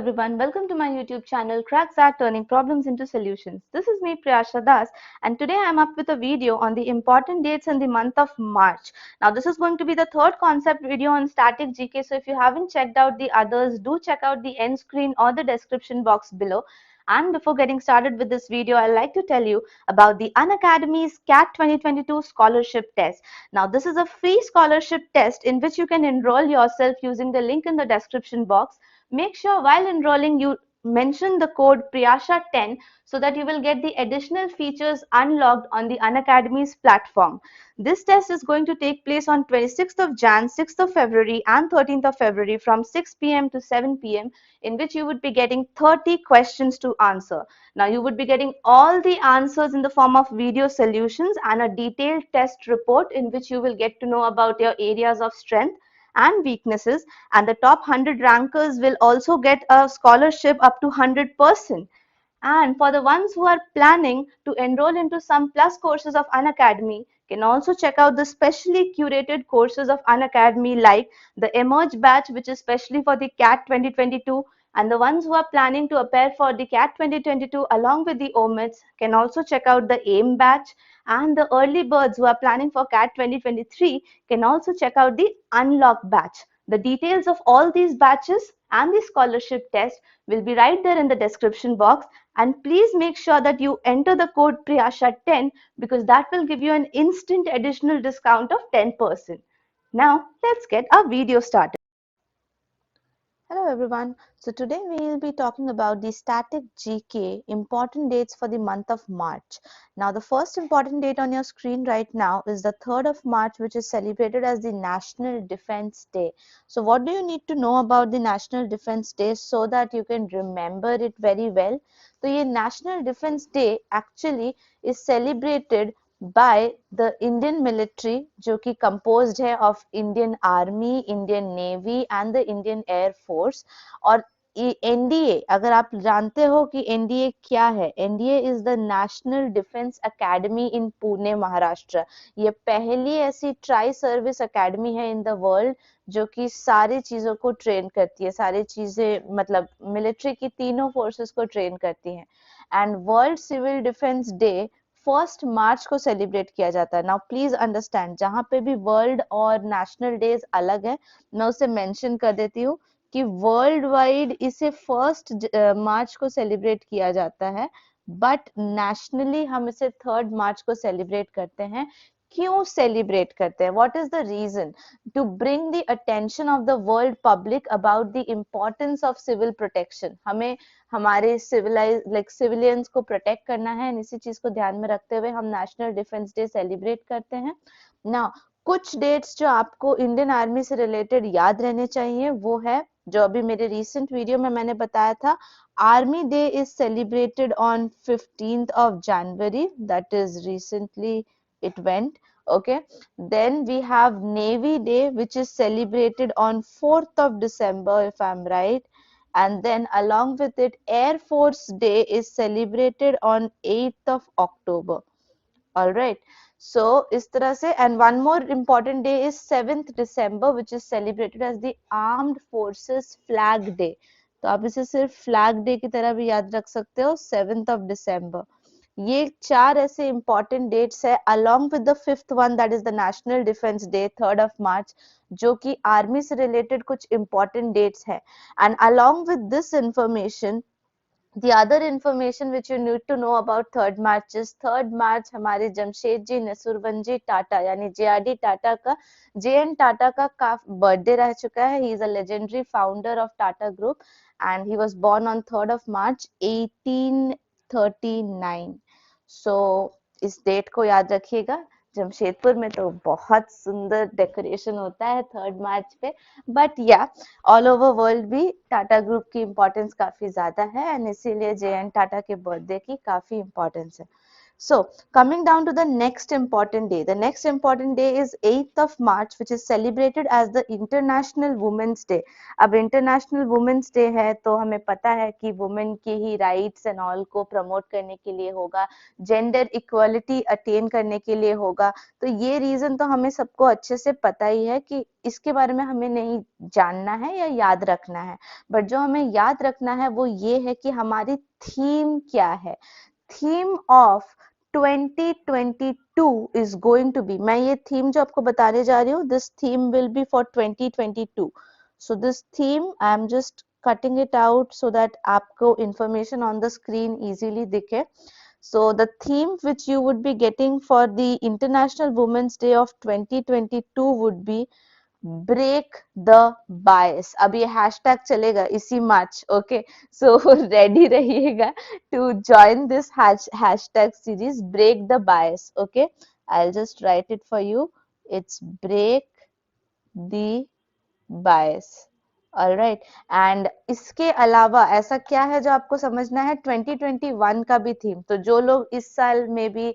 everyone, welcome to my YouTube channel Crack That Turning Problems into Solutions. This is me Priyasha Das, and today I'm up with a video on the important dates in the month of March. Now this is going to be the third concept video on static GK, so if you haven't checked out the others, do check out the end screen or the description box below. And before getting started with this video, I'd like to tell you about the Unacademy's CAT 2022 scholarship test. Now this is a free scholarship test in which you can enroll yourself using the link in the description box. Make sure while enrolling you mention the code Priyasha10 so that you will get the additional features unlocked on the Unacademy's platform. This test is going to take place on 26th of Jan, 6th of February and 13th of February from 6 p.m. to 7 p.m. in which you would be getting 30 questions to answer. Now you would be getting all the answers in the form of video solutions and a detailed test report in which you will get to know about your areas of strength and weaknesses, and the top 100 rankers will also get a scholarship up to 100%. And for the ones who are planning to enroll into some plus courses of Unacademy, can also check out the specially curated courses of Unacademy like the Emerge batch, which is specially for the CAT 2022, and the ones who are planning to appear for the CAT 2022 along with the OMITS can also check out the AIM batch, and the early birds who are planning for CAT 2023 can also check out the Unlock batch. The details of all these batches and the scholarship test will be right there in the description box, and please make sure that you enter the code Priyasha10 because that will give you an instant additional discount of 10%. Now let's get our video started. Hello everyone. So today we will be talking about the static GK important dates for the month of March. Now the first important date on your screen right now is the 3rd of March, which is celebrated as the National Defense Day. So what do you need to know about the National Defense Day so that you can remember it very well? So ये National Defense Day actually is celebrated by the Indian military, जो कि composed है of Indian Army, Indian Navy and the Indian Air Force. और NDA, अगर आप जानते हो कि NDA क्या है, NDA is the National Defense Academy in Pune, Maharashtra. ये पहली ऐसी ट्राई सर्विस अकेडमी है इन द वर्ल्ड जो कि सारी चीजों को ट्रेन करती है, सारी चीजें मतलब मिलिट्री की तीनों फोर्सेस को ट्रेन करती हैं. And world civil defence day 1 March को सेलिब्रेट किया जाता है. नाउ प्लीज अंडरस्टैंड, जहां पे भी वर्ल्ड और नेशनल डेज अलग है, मैं उसे मेंशन कर देती हूँ कि वर्ल्ड वाइड इसे 1 मार्च को सेलिब्रेट किया जाता है, बट नेशनली हम इसे 3 मार्च को सेलिब्रेट करते हैं. क्यों सेलिब्रेट करते हैं? What is the reason? To bring the attention of the world public about the importance of civil protection. हमें हमारे सिविलियंस को प्रोटेक्ट करना है, इसी चीज को ध्यान में रखते हुए हम नेशनल डिफेंस डे सेलिब्रेट करते हैं. नाउ कुछ डेट्स जो आपको इंडियन आर्मी से रिलेटेड याद रहने चाहिए वो है जो अभी मेरे रिसेंट वीडियो में मैंने बताया था. Army day is celebrated on 15th of January, that is recently it went. Okay, then we have Navy Day, which is celebrated on 4th of December if I'm right, and then along with it Air Force Day is celebrated on 8th of October. All right, so is tarah se, and one more important day is 7th December, which is celebrated as the Armed Forces Flag Day. तो आप इसे सिर्फ flag day की तरह भी याद रख सकते हो, 7th of December. ये 4 ऐसे important dates है along with the 5th one, that is the National Defense Day 3rd of March, जो कि आर्मी से related कुछ important dates है. And along with this information, the other information which you need to know about 3rd March is 3rd March हमारे जमशेदजी नसूरवंजी टाटा यानी JRD Tata का, JN Tata का birthday रह चुका है. He is a legendary founder of Tata Group and he was born on 3rd of March 1839. So इस date को याद रखिएगा. जमशेदपुर में तो बहुत सुंदर डेकोरेशन होता है 3rd मार्च पे, बट या ऑल ओवर वर्ल्ड भी टाटा ग्रुप की इम्पोर्टेंस काफी ज्यादा है एंड इसीलिए JN टाटा के बर्थडे की काफी इम्पोर्टेंस है. So coming down to the next important day, the next important day is 8th of March, which is celebrated as the International Women's Day. अब International Women's Day है तो हमें पता है कि वुमेन की ही राइट्स एंड ऑल को promote करने के लिए होगा, जेंडर इक्वालिटी अटेन करने के लिए होगा. तो ये रीजन तो हमें सबको अच्छे से पता ही है कि इसके बारे में हमें नहीं जानना है या याद रखना है, बट जो हमें याद रखना है वो ये है कि हमारी थीम क्या है. Theme of 2022 is going to be, मैं ये थीम जो आपको बताने जा रही हूँ, this theme will be for 2022. So this theme I am just cutting it out so that आपको information on the screen easily दिखे. So the theme which you would be getting for the International Women's Day of 2022 would be break the bias. अब ये hashtag चलेगा इसी March. Okay, so ready रहिएगा to join this hashtag series break the bias. Okay, I will just write it for you. It's break the bias. Alright, and इसके अलावा ऐसा क्या है जो आपको समझना है, 2021 का भी थीम. तो जो लोग इस साल में भी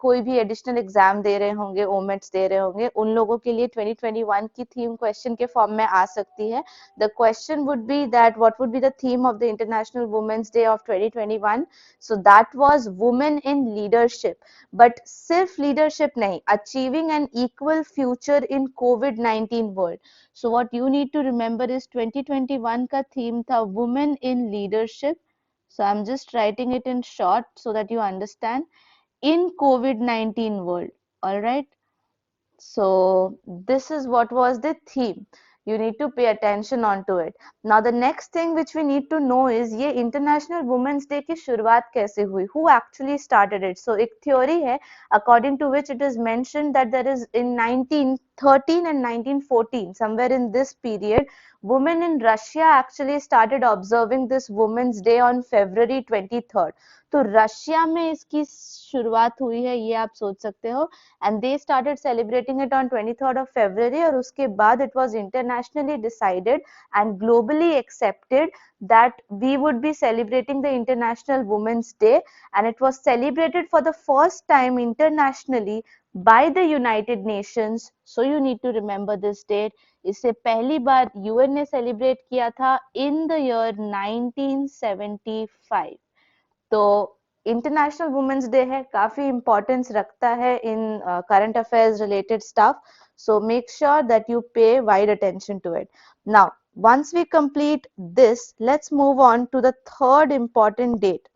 कोई भी एडिशनल एग्जाम दे रहे होंगे, ओमेट्स दे रहे होंगे, उन लोगों के लिए 2021 की थीम क्वेश्चन के फॉर्म में आ सकती है. The question would be that what would be the theme of the international women's day of 2021. So that was women in leadership. But सिर्फ लीडरशिप नहीं, achieving an equal future in कोविड-19 world. So what you need to remember is 2021 का theme था women in leadership. So I'm just writing it in short so that you understand. In COVID-19 world. All right. So this is what was the theme. You need to pay attention onto it. Now the next thing which we need to know is ये International Women's Day की शुरुआत कैसे हुई? Who actually started it? So एक theory है according to which it is mentioned that there is in 1913 and 1914, somewhere in this period, women in Russia actually started observing this Women's Day on February 23rd. तो Russia में इसकी शुरुआत हुई है, ये आप सोच सकते हो. And they started celebrating it on 23rd of February, और उसके बाद it was internationally decided and globally accepted that we would be celebrating the International Women's Day, and it was celebrated for the first time internationally by the United Nations. So you need to remember this date. इसे पहली बार UN ने celebrate किया था in the year 1975. तो international women's day है, काफी importance रखता है इन current affairs related stuff. So make sure that you pay wide attention to it. Now once we complete this, let's move on to the third important date.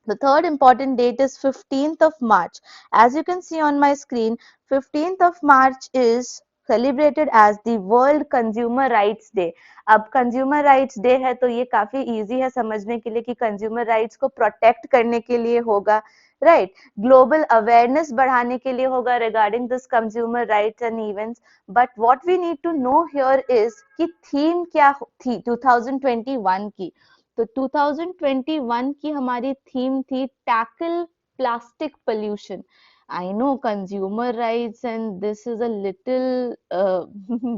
The third important date is 15th of March. As you can see on my screen, 15th of March is celebrated as the World Consumer Rights Day. अब consumer rights day है तो ये काफी easy है समझने के लिए कि कंज्यूमर राइट्स को प्रोटेक्ट करने के लिए होगा, राइट. ग्लोबल अवेयरनेस बढ़ाने के लिए होगा regarding this consumer rights and events. But what we need to know here is कि थीम क्या थी 2021 की. तो 2021 की हमारी थीम थी tackle plastic pollution. I know consumer rights and this is a little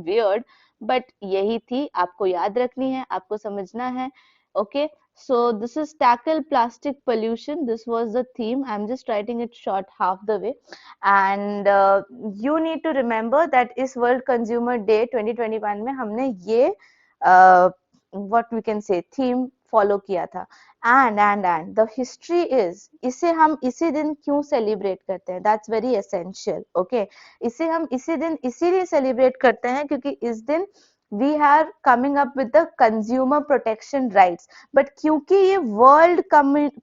weird, but यही थी, आपको याद रखनी है, आपको समझना है. Okay, so this is tackle plastic pollution. This was the theme. I'm just writing it short half the way. And you need to remember that इस World Consumer Day 2021 में हमने ये what we can say theme follow किया था. And the history is, इसे हम इसी दिन क्यों celebrate करते हैं? That's very essential. Okay, इसे हम इसी दिन इसीलिए celebrate करते हैं क्योंकि इस दिन we are coming up with the consumer protection rights. But क्योंकि ये World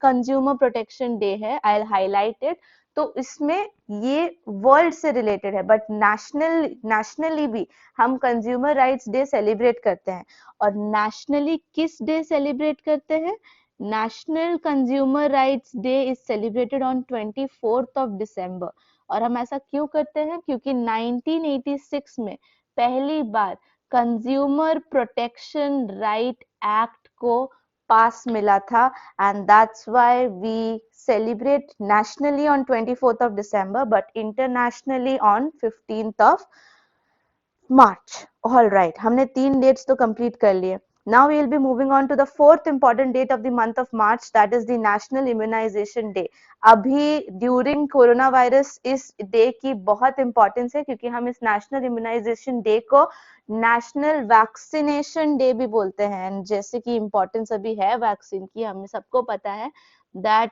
Consumer Protection Day है, I'll highlight it. तो इसमें ये वर्ल्ड से रिलेटेड है, बट नेशनली भी हम कंज्यूमर राइट्स डे सेलिब्रेट करते हैं. और नेशनली किस डे सेलिब्रेट करते हैं? National consumer rights day is celebrated on 24th of December. और हम ऐसा क्यों करते हैं? क्योंकि 1986 में पहली बार कंज्यूमर प्रोटेक्शन राइट एक्ट को पास मिला था, and that's why we celebrate nationally on 24th of December but internationally on 15th of March. All right, हमने 3 dates तो complete कर लिए. Now we will be moving on to the fourth important date of the month of March, that is the National Immunization Day. अभी during corona virus इस day की बहुत importance है, क्योंकि हम इस नेशनल इम्यूनाइजेशन डे को नेशनल वैक्सीनेशन डे भी बोलते हैं. एंड जैसे कि इंपॉर्टेंस अभी है वैक्सीन की, हमें सबको पता है that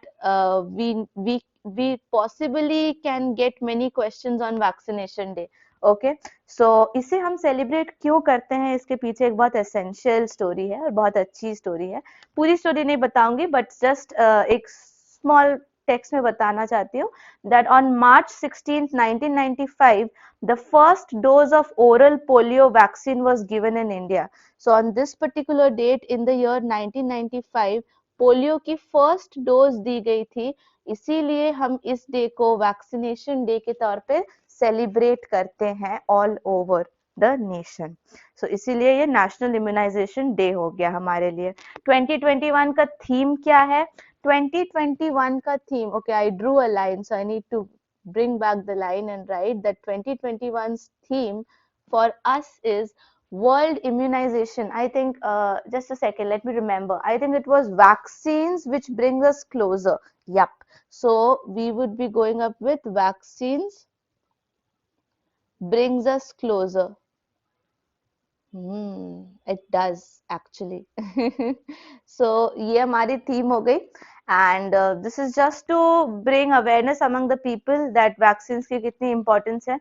we possibly can get many questions on vaccination day. Okay, so इसे हम सेलिब्रेट क्यों करते हैं, इसके पीछे एक बहुत एसेंशियल स्टोरी है और बहुत अच्छी स्टोरी है. पूरी स्टोरी नहीं बताऊंगी, बट जस्ट एक स्मॉल टेक्स्ट में बताना चाहती हूँ that on March 16th 1995 the first dose of oral polio vaccine was given in India. So on this particular date in the year 1995 polio की फर्स्ट डोज दी गई थी, इसीलिए हम इस डे को वैक्सीनेशन डे के तौर पे सेलिब्रेट करते हैं ऑल ओवर द नेशन. सो इसीलिए ये नेशनल इम्यूनाइजेशन डे हो गया हमारे लिए. 2021 का थीम क्या है? 2021 का theme, okay, I drew a line, so I need to bring back the line and write that 2021's theme for us is World Immunization. I think, just a second, let me remember. I think it was vaccines which bring us closer. Yep. So we would be going up with vaccines brings us closer. It does actually. So ये हमारी theme हो गई. And this is just to bring awareness among the people that vaccines की कितनी importance है.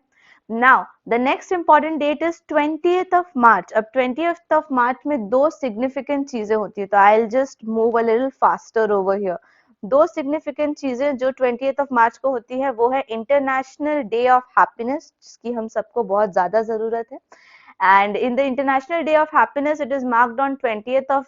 Now the next important date is 20th of March. अब 20th of March में दो significant चीजें होती है, तो I'll just move a little faster over here. दो significant चीजें जो 20th of March को होती है वो है International Day of Happiness, जिसकी हम सबको बहुत ज्यादा जरूरत है. And in the International Day of Happiness, it is marked on 20th of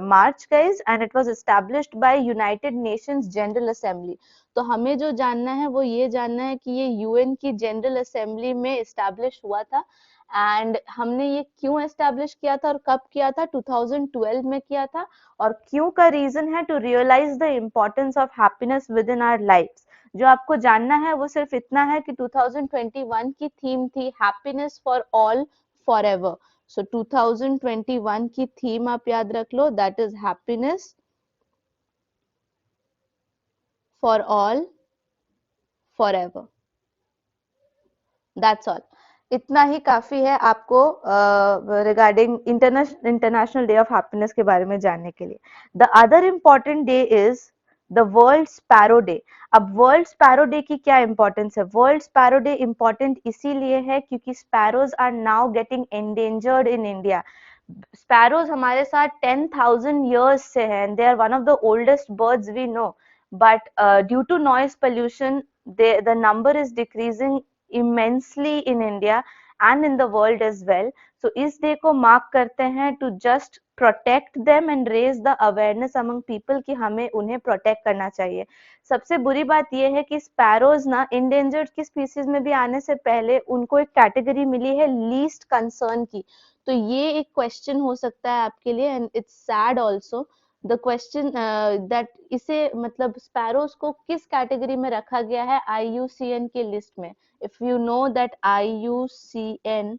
March, guys, and it was established by United Nations General Assembly. तो हमें जो जानना है वो ये जानना है कि ये यूएन की जनरल असेंबली में एस्टैब्लिश हुआ था, एंड हमने ये क्यों एस्टैब्लिश किया था और कब किया था? 2012 में किया था. और क्यों का रीजन है to realise the importance of happiness within our life. जो आपको जानना है वो सिर्फ इतना है कि 2021 की थीम थी happiness for all forever. So 2021 की थीम आप याद रख लो, that is happiness for all forever. That's all. इतना ही काफी है आपको regarding international day of happiness के बारे में जानने के लिए. The other important day is the world sparrow day. अब वर्ल्ड स्पैरो डे की क्या इंपॉर्टेंस है? वर्ल्ड स्पैरो डे इंपॉर्टेंट इसीलिए है क्योंकि sparrows are now getting endangered in India. Sparrows हमारे साथ 10,000 years से हैं, and they are one of the oldest birds we know, but due to noise pollution the number is decreasing immensely in India and in the world as well. So इस day को mark करते हैं to just protect them and raise the awareness among people कि हमें उन्हें protect करना चाहिए. सबसे बुरी बात यह है कि स्पैरोज ना इंडेंजर्ड की स्पीसीज में भी आने से पहले उनको एक कैटेगरी मिली है लीस्ट कंसर्न की. तो ये एक क्वेश्चन हो सकता है आपके लिए, and it's sad also the question that इसे मतलब स्पैरोज को किस कैटेगरी में रखा गया है IUCN के लिस्ट में. If you know that IUCN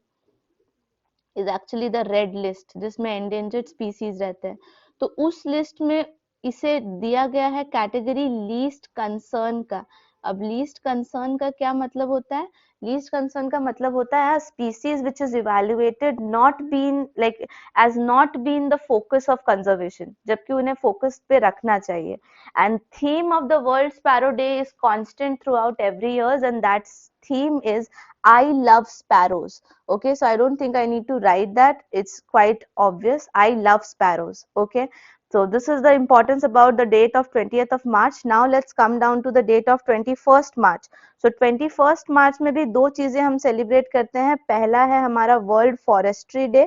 is actually the red list जिसमें एंडेंजर्ड स्पीसीज रहते हैं, तो उस लिस्ट में इसे दिया गया है कैटेगरी लीस्ट कंसर्न का. अब लीस्ट कंसर्न का क्या मतलब होता है? लीस्ट कंसर्न का मतलब होता है species which is evaluated not been like as not been the focus of conservation, जबकि उन्हें फोकस पे रखना चाहिए. And theme of the world sparrow day is constant throughout every year, and that theme is I love sparrows. Okay, so I don't think I need to write that. It's quite obvious. I love sparrows. Okay, so this is the importance about the date of 20th of March. Now let's come down to the date of 21st March. So 21st March में भी दो चीजें हम celebrate करते हैं. पहला है हमारा world forestry day.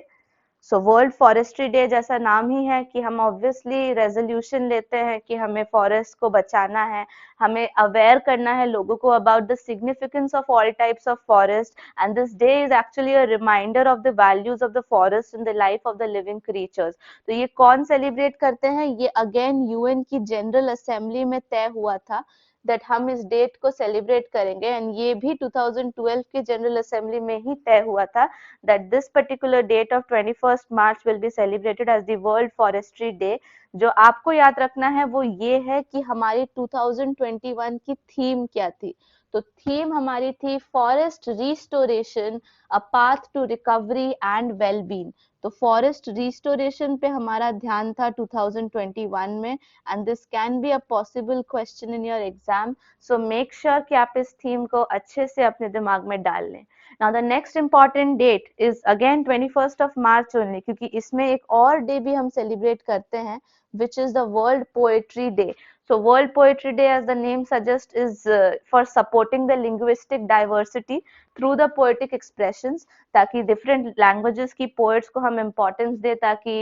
So world forestry day जैसा नाम ही है कि हम ऑब्वियसली रेजोल्यूशन लेते हैं कि हमें फॉरेस्ट को बचाना है, हमें अवेयर करना है लोगों को about the significance of all types of forest, and this day is actually a reminder of the values of the forest in the life of the living creatures. तो ये कौन सेलिब्रेट करते हैं? ये अगेन यूएन की general assembly में तय हुआ था दैट हम इस डेट को सेलिब्रेट करेंगे, एंड ये भी 2012 के जनरल असेंबली में ही तय हुआ था that this particular date of 21 March will be celebrated as the world forestry day. जो आपको याद रखना है वो ये है कि हमारी 2021 की थीम क्या थी। तो थीम हमारी थी forest restoration, a path to recovery and wellbeing. तो फॉरेस्ट रिस्टोरेशन पे हमारा ध्यान था 2021 में, and this can be a possible question in your exam. So make sure कि आप इस थीम को अच्छे से अपने दिमाग में डाल लें। Now the next important date is again 21st of March only, क्योंकि इसमें एक और डे भी हम सेलिब्रेट करते हैं which is the World Poetry Day. So World Poetry Day, as the name suggests, is for supporting the linguistic diversity through the poetic expressions, ताकि different languages की poets को हम importance दे, ताकि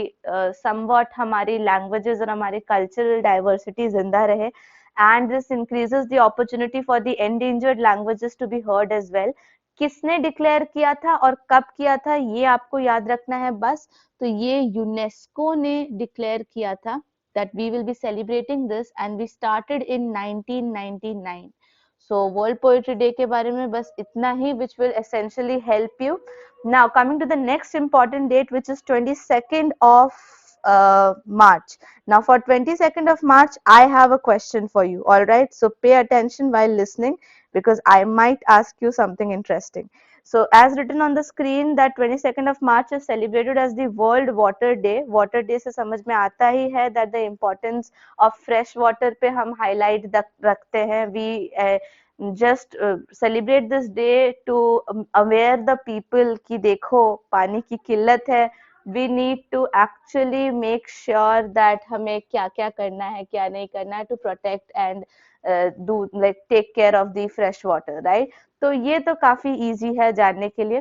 somewhat हमारी languages और हमारी cultural diversity जिंदा रहे, and this increases the opportunity for the endangered languages to be heard as well. किसने डिक्लेयर किया था और कब किया था ये आपको याद रखना है बस। तो ये यूनेस्को ने डिक्लेयर किया था that we will be celebrating this, and we started in 1999. So World Poetry Day के बारे में बस इतना ही, which will essentially help you. Now coming to the next important date, which is 22nd of March. Now for 22nd of March, I have a question for you. All right, so pay attention while listening because I might ask you something interesting. So as written on the screen that 22nd of March is celebrated as the World Water Day. Water Day से समझ में आता ही है that the importance of fresh water पे हम highlight रखते हैं. We just celebrate this day to aware the people कि देखो पानी की किल्लत है. We need to actually make sure that हमें क्या क्या करना है क्या नहीं करना है to protect and do like take care of the fresh water, right? तो ये तो काफी इजी है जानने के लिए.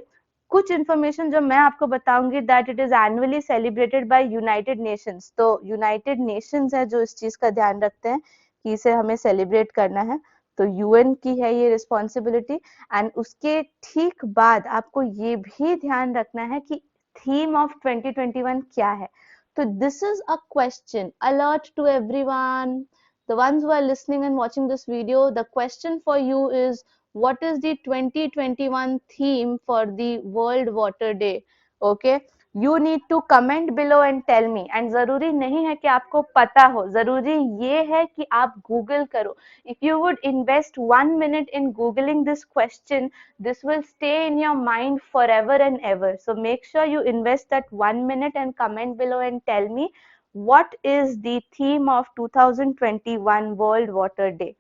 कुछ इंफॉर्मेशन जो मैं आपको बताऊंगी that it is annually celebrated by United Nations. तो यूनाइटेड नेशंस है जो इस चीज का ध्यान रखते हैं कि इसे हमें सेलिब्रेट करना है. तो यूएन की है ये रिस्पॉन्सिबिलिटी. एंड उसके ठीक बाद आपको ये भी ध्यान रखना है कि थीम ऑफ 2021 क्या है. तो this is a question alert to everyone, the ones who are listening and watching this video. The question for you is, what is the 2021 theme for the World Water Day? Okay, you need to comment below and tell me. And जरूरी नहीं है कि आपको पता हो, जरूरी ये है कि आप गूगल करो. If you would invest 1 minute in googling this question, this will stay in your mind forever and ever. So make sure you invest that 1 minute and comment below and tell me what is the theme of 2021 World Water Day.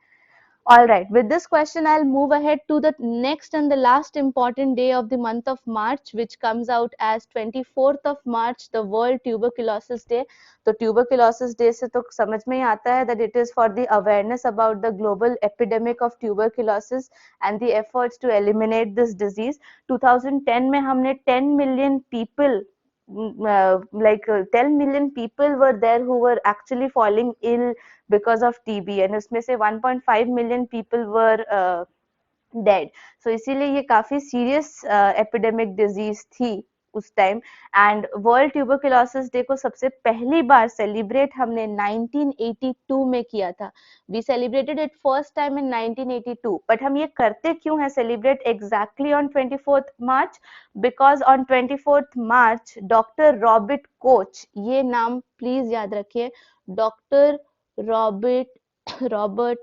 All right, with this question, I'll move ahead to the next and the last important day of the month of March, which comes out as 24th of March, the World Tuberculosis Day. So Tuberculosis Day से तो समझ में ही आता है that it is for the awareness about the global epidemic of tuberculosis and the efforts to eliminate this disease. 2010 में हमने 10 million people 10 million people were there who were actually falling ill because of TB, and उसमें से 1.5 million people were dead. सो इसीलिए ये काफी serious epidemic disease थी उस time. And world tuberculosis day को सबसे पहली बार सेलिब्रेट हमने 1982 में किया था. We celebrated it first time in 1982. But हम ये करते क्यों हैं celebrate exactly on 24th March? Because on 24th March doctor Robert Koch, ये नाम प्लीज याद रखिए, डॉक्टर रॉबर्ट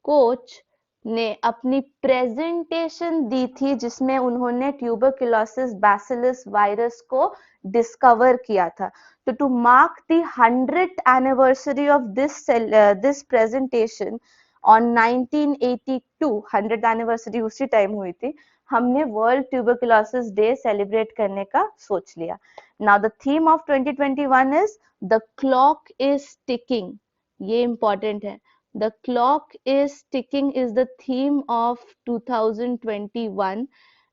कोच ने अपनी प्रेजेंटेशन दी थी जिसमें उन्होंने ट्यूबरकुलोसिस बैसिलस वायरस को डिस्कवर किया था. तो to mark the 100th anniversary of this presentation on 1982, 100th anniversary उसी टाइम हुई थी, हमने वर्ल्ड ट्यूबरकुलोसिस डे सेलिब्रेट करने का सोच लिया. Now the theme of 2021 is the clock is ticking. ये इंपॉर्टेंट है. The clock is ticking is the theme of 2021,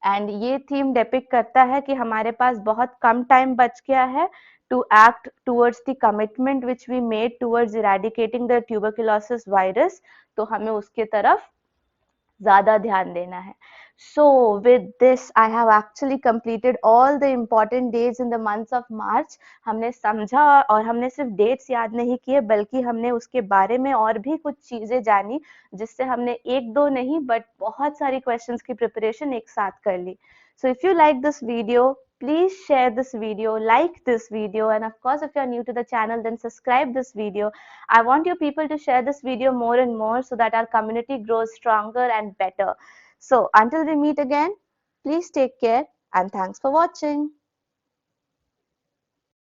and ये theme depict करता है कि हमारे पास बहुत कम time बच गया है to act towards the commitment which we made towards eradicating the tuberculosis virus. तो हमें उसके तरफ ज़्यादा ध्यान देना है. So with this I have actually completed all the important days in the month of March. हमने समझा और हमने सिर्फ डेट्स याद नहीं किए बल्कि हमने उसके बारे में और भी कुछ चीजें जानी जिससे हमने एक दो नहीं बट बहुत सारी क्वेश्चंस की प्रिपरेशन एक साथ कर ली. So if you like this video, please share this video, like this video, and of course if you are new to the channel then subscribe this video. I want you people to share this video more and more so that our community grows stronger and better. So until we meet again, please take care and thanks for watching.